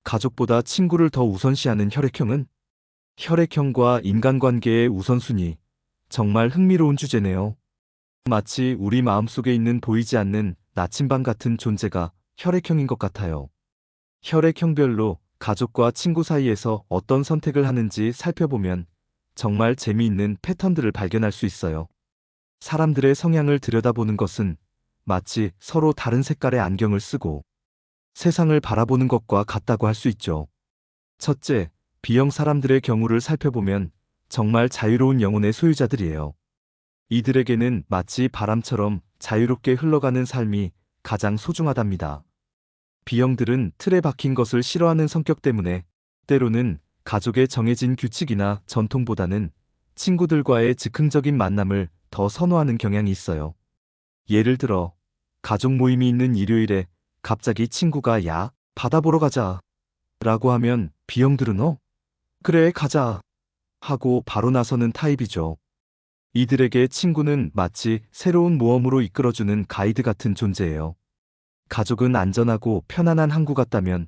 가족보다 친구를 더 우선시하는 혈액형은? 혈액형과 인간관계의 우선순위. 정말 흥미로운 주제네요. 마치 우리 마음속에 있는 보이지 않는 나침반 같은 존재가 혈액형인 것 같아요. 혈액형별로 가족과 친구 사이에서 어떤 선택을 하는지 살펴보면 정말 재미있는 패턴들을 발견할 수 있어요. 사람들의 성향을 들여다보는 것은 마치 서로 다른 색깔의 안경을 쓰고 세상을 바라보는 것과 같다고 할 수 있죠. 첫째, B형 사람들의 경우를 살펴보면 정말 자유로운 영혼의 소유자들이에요. 이들에게는 마치 바람처럼 자유롭게 흘러가는 삶이 가장 소중하답니다. B형들은 틀에 박힌 것을 싫어하는 성격 때문에 때로는 가족의 정해진 규칙이나 전통보다는 친구들과의 즉흥적인 만남을 더 선호하는 경향이 있어요. 예를 들어, 가족 모임이 있는 일요일에 갑자기 친구가 야, 바다 보러 가자 라고 하면 B형들은 그래, 가자 하고 바로 나서는 타입이죠. 이들에게 친구는 마치 새로운 모험으로 이끌어주는 가이드 같은 존재예요. 가족은 안전하고 편안한 항구 같다면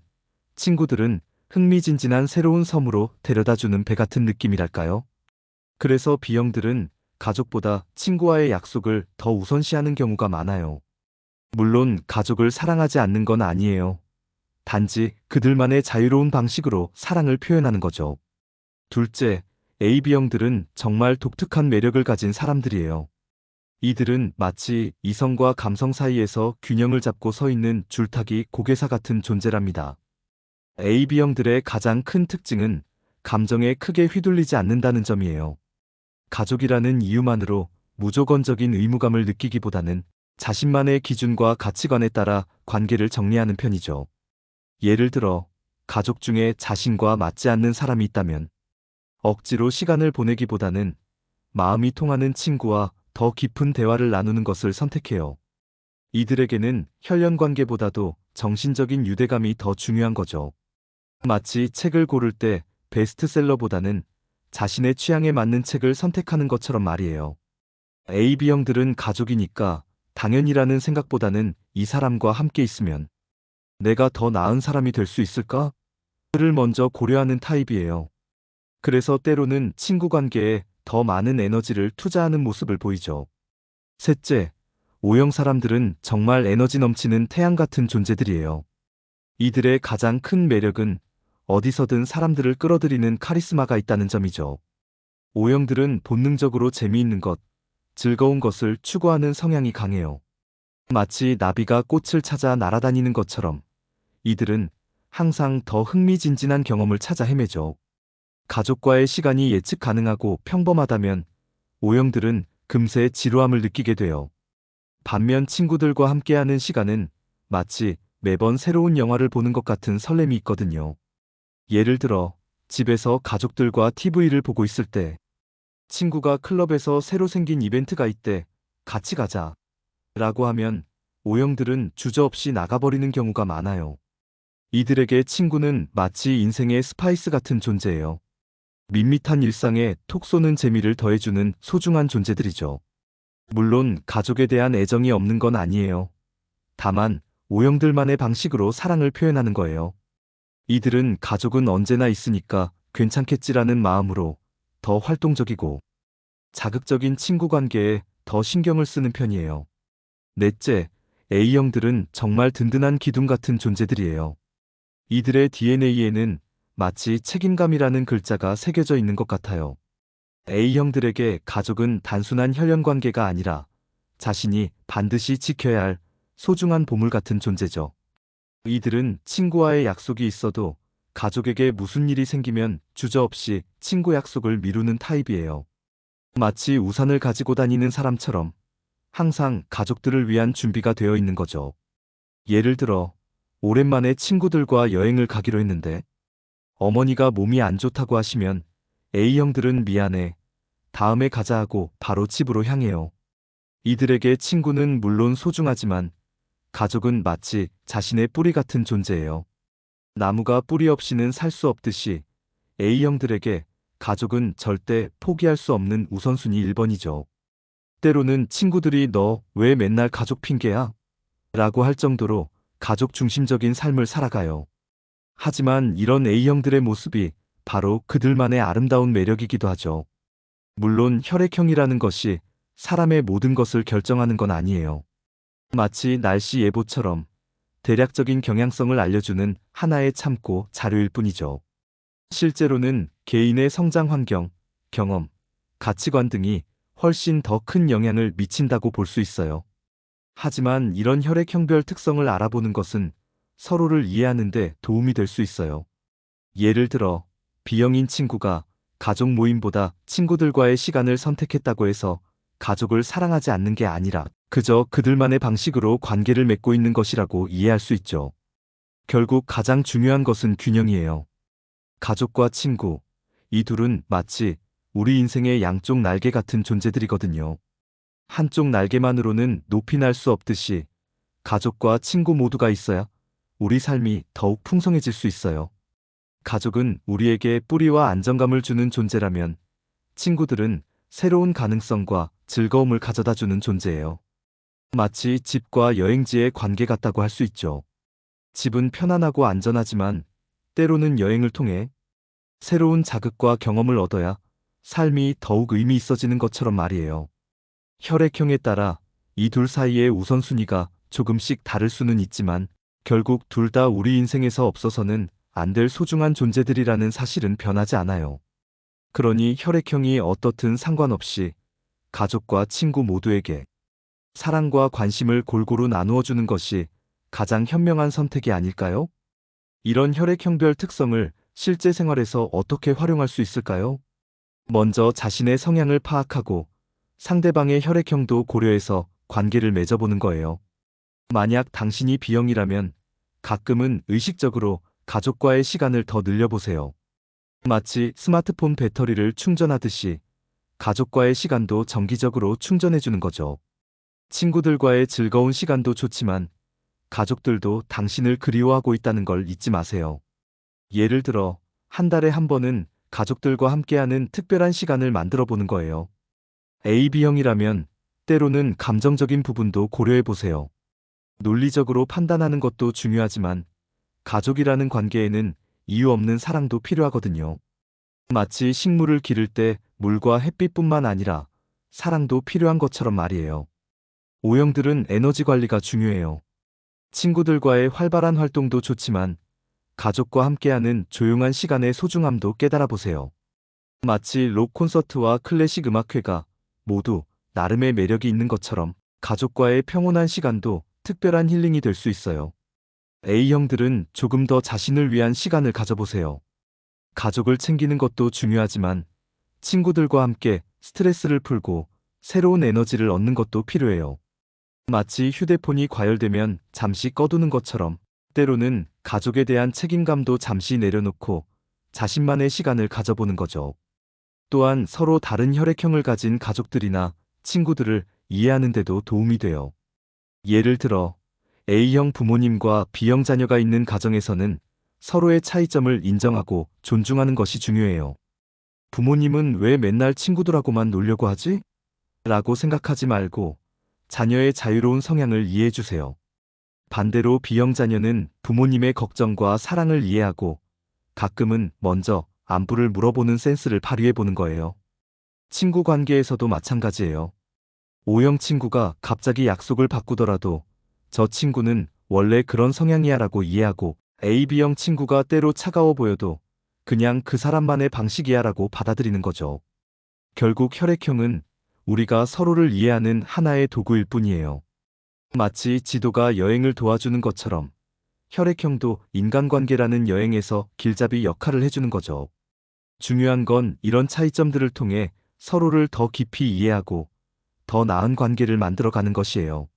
친구들은 흥미진진한 새로운 섬으로 데려다주는 배 같은 느낌이랄까요? 그래서 B형들은 가족보다 친구와의 약속을 더 우선시하는 경우가 많아요. 물론 가족을 사랑하지 않는 건 아니에요. 단지 그들만의 자유로운 방식으로 사랑을 표현하는 거죠. 둘째, AB형들은 정말 독특한 매력을 가진 사람들이에요. 이들은 마치 이성과 감성 사이에서 균형을 잡고 서 있는 줄타기 고개사 같은 존재랍니다. AB형들의 가장 큰 특징은 감정에 크게 휘둘리지 않는다는 점이에요. 가족이라는 이유만으로 무조건적인 의무감을 느끼기보다는 자신만의 기준과 가치관에 따라 관계를 정리하는 편이죠. 예를 들어, 가족 중에 자신과 맞지 않는 사람이 있다면 억지로 시간을 보내기보다는 마음이 통하는 친구와 더 깊은 대화를 나누는 것을 선택해요. 이들에게는 혈연 관계보다도 정신적인 유대감이 더 중요한 거죠. 마치 책을 고를 때 베스트셀러보다는 자신의 취향에 맞는 책을 선택하는 것처럼 말이에요. AB형들은 가족이니까 당연이라는 생각보다는 이 사람과 함께 있으면 내가 더 나은 사람이 될 수 있을까? 를 먼저 고려하는 타입이에요. 그래서 때로는 친구 관계에 더 많은 에너지를 투자하는 모습을 보이죠. 셋째, O형 사람들은 정말 에너지 넘치는 태양 같은 존재들이에요. 이들의 가장 큰 매력은 어디서든 사람들을 끌어들이는 카리스마가 있다는 점이죠. O형들은 본능적으로 재미있는 것, 즐거운 것을 추구하는 성향이 강해요. 마치 나비가 꽃을 찾아 날아다니는 것처럼 이들은 항상 더 흥미진진한 경험을 찾아 헤매죠. 가족과의 시간이 예측 가능하고 평범하다면 O형들은 금세 지루함을 느끼게 돼요. 반면 친구들과 함께하는 시간은 마치 매번 새로운 영화를 보는 것 같은 설렘이 있거든요. 예를 들어, 집에서 가족들과 TV를 보고 있을 때 친구가 클럽에서 새로 생긴 이벤트가 있대, 같이 가자 라고 하면 O형들은 주저없이 나가버리는 경우가 많아요. 이들에게 친구는 마치 인생의 스파이스 같은 존재예요. 밋밋한 일상에 톡 쏘는 재미를 더해주는 소중한 존재들이죠. 물론 가족에 대한 애정이 없는 건 아니에요. 다만 O형들만의 방식으로 사랑을 표현하는 거예요. 이들은 가족은 언제나 있으니까 괜찮겠지라는 마음으로 더 활동적이고 자극적인 친구 관계에 더 신경을 쓰는 편이에요. 넷째, A형들은 정말 든든한 기둥 같은 존재들이에요. 이들의 DNA에는 마치 책임감이라는 글자가 새겨져 있는 것 같아요. A형들에게 가족은 단순한 혈연 관계가 아니라 자신이 반드시 지켜야 할 소중한 보물 같은 존재죠. 이들은 친구와의 약속이 있어도 가족에게 무슨 일이 생기면 주저없이 친구 약속을 미루는 타입이에요. 마치 우산을 가지고 다니는 사람처럼 항상 가족들을 위한 준비가 되어 있는 거죠. 예를 들어, 오랜만에 친구들과 여행을 가기로 했는데 어머니가 몸이 안 좋다고 하시면 A형들은 미안해, 다음에 가자 하고 바로 집으로 향해요. 이들에게 친구는 물론 소중하지만 가족은 마치 자신의 뿌리 같은 존재예요. 나무가 뿌리 없이는 살 수 없듯이 A형들에게 가족은 절대 포기할 수 없는 우선순위 1번이죠. 때로는 친구들이 너 왜 맨날 가족 핑계야? 라고 할 정도로 가족 중심적인 삶을 살아가요. 하지만 이런 A형들의 모습이 바로 그들만의 아름다운 매력이기도 하죠. 물론 혈액형이라는 것이 사람의 모든 것을 결정하는 건 아니에요. 마치 날씨 예보처럼 대략적인 경향성을 알려주는 하나의 참고 자료일 뿐이죠. 실제로는 개인의 성장 환경, 경험, 가치관 등이 훨씬 더 큰 영향을 미친다고 볼 수 있어요. 하지만 이런 혈액형별 특성을 알아보는 것은 서로를 이해하는 데 도움이 될 수 있어요. 예를 들어, B형인 친구가 가족 모임보다 친구들과의 시간을 선택했다고 해서 가족을 사랑하지 않는 게 아니라 그저 그들만의 방식으로 관계를 맺고 있는 것이라고 이해할 수 있죠. 결국 가장 중요한 것은 균형이에요. 가족과 친구, 이 둘은 마치 우리 인생의 양쪽 날개 같은 존재들이거든요. 한쪽 날개만으로는 높이 날 수 없듯이 가족과 친구 모두가 있어야 우리 삶이 더욱 풍성해질 수 있어요. 가족은 우리에게 뿌리와 안정감을 주는 존재라면 친구들은 새로운 가능성과 즐거움을 가져다 주는 존재예요. 마치 집과 여행지의 관계 같다고 할 수 있죠. 집은 편안하고 안전하지만 때로는 여행을 통해 새로운 자극과 경험을 얻어야 삶이 더욱 의미 있어지는 것처럼 말이에요. 혈액형에 따라 이 둘 사이의 우선순위가 조금씩 다를 수는 있지만 결국 둘 다 우리 인생에서 없어서는 안 될 소중한 존재들이라는 사실은 변하지 않아요. 그러니 혈액형이 어떻든 상관없이 가족과 친구 모두에게 사랑과 관심을 골고루 나누어 주는 것이 가장 현명한 선택이 아닐까요? 이런 혈액형별 특성을 실제 생활에서 어떻게 활용할 수 있을까요? 먼저 자신의 성향을 파악하고 상대방의 혈액형도 고려해서 관계를 맺어보는 거예요. 만약 당신이 B형이라면 가끔은 의식적으로 가족과의 시간을 더 늘려보세요. 마치 스마트폰 배터리를 충전하듯이 가족과의 시간도 정기적으로 충전해주는 거죠. 친구들과의 즐거운 시간도 좋지만 가족들도 당신을 그리워하고 있다는 걸 잊지 마세요. 예를 들어 한 달에 한 번은 가족들과 함께하는 특별한 시간을 만들어 보는 거예요. AB형이라면 때로는 감정적인 부분도 고려해 보세요. 논리적으로 판단하는 것도 중요하지만 가족이라는 관계에는 이유 없는 사랑도 필요하거든요. 마치 식물을 기를 때 물과 햇빛뿐만 아니라 사랑도 필요한 것처럼 말이에요. O형들은 에너지 관리가 중요해요. 친구들과의 활발한 활동도 좋지만 가족과 함께하는 조용한 시간의 소중함도 깨달아 보세요. 마치 록 콘서트와 클래식 음악회가 모두 나름의 매력이 있는 것처럼 가족과의 평온한 시간도 특별한 힐링이 될 수 있어요. A형들은 조금 더 자신을 위한 시간을 가져보세요. 가족을 챙기는 것도 중요하지만 친구들과 함께 스트레스를 풀고 새로운 에너지를 얻는 것도 필요해요. 마치 휴대폰이 과열되면 잠시 꺼두는 것처럼 때로는 가족에 대한 책임감도 잠시 내려놓고 자신만의 시간을 가져보는 거죠. 또한 서로 다른 혈액형을 가진 가족들이나 친구들을 이해하는 데도 도움이 돼요. 예를 들어 A형 부모님과 B형 자녀가 있는 가정에서는 서로의 차이점을 인정하고 존중하는 것이 중요해요. 부모님은 왜 맨날 친구들하고만 놀려고 하지? 라고 생각하지 말고 자녀의 자유로운 성향을 이해해 주세요. 반대로 B형 자녀는 부모님의 걱정과 사랑을 이해하고 가끔은 먼저 안부를 물어보는 센스를 발휘해 보는 거예요. 친구 관계에서도 마찬가지예요. O형 친구가 갑자기 약속을 바꾸더라도 저 친구는 원래 그런 성향이야 라고 이해하고 AB형 친구가 때로 차가워 보여도 그냥 그 사람만의 방식이야 라고 받아들이는 거죠. 결국 혈액형은 우리가 서로를 이해하는 하나의 도구일 뿐이에요. 마치 지도가 여행을 도와주는 것처럼 혈액형도 인간관계라는 여행에서 길잡이 역할을 해주는 거죠. 중요한 건 이런 차이점들을 통해 서로를 더 깊이 이해하고 더 나은 관계를 만들어가는 것이에요.